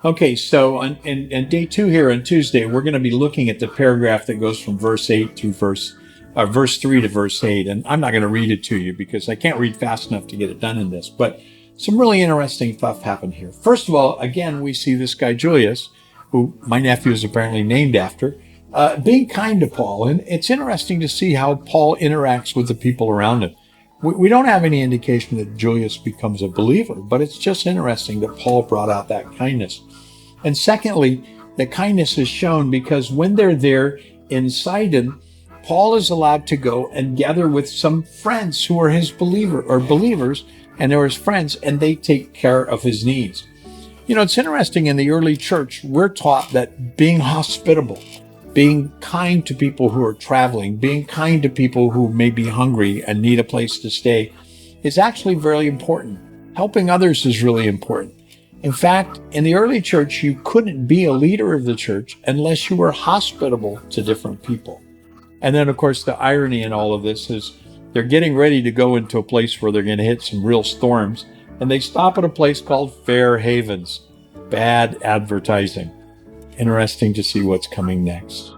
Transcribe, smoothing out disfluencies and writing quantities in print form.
Okay, so on day two here on Tuesday, we're going to be looking at the paragraph that goes from verse 8 to verse 3 to verse 8. And I'm not going to read it to you because I can't read fast enough to get it done in this. But some really interesting stuff happened here. First of all, again, we see this guy Julius, who my nephew is apparently named after, being kind to Paul. And it's interesting to see how Paul interacts with the people around him. We don't have any indication that Julius becomes a believer, but it's just interesting that Paul brought out that kindness. And secondly, the kindness is shown because when they're there in Sidon, Paul is allowed to go and gather with some friends who are his believers, and they're his friends, and they take care of his needs. You know, it's interesting, in the early church, we're taught that being hospitable, being kind to people who are traveling, being kind to people who may be hungry and need a place to stay is actually very important. Helping others is really important. In fact, in the early church, you couldn't be a leader of the church unless you were hospitable to different people. And then, of course, the irony in all of this is they're getting ready to go into a place where they're going to hit some real storms, and they stop at a place called Fair Havens. Bad advertising. Interesting to see what's coming next.